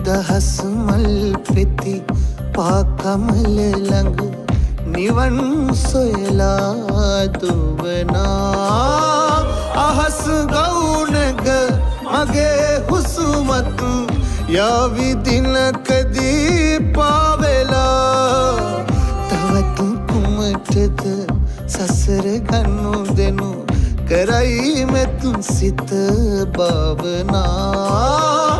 දහස් මල් පෙති පාකමල ළඟ නිවන් සොයලා දුවනා අහස් ගවුනක මගේ හුස්මත් යාවි දිනකදී පාවෙලා තවත් කුමටද සසර ගන්නු දෙනු කරයි මෙත් සිත භාවනා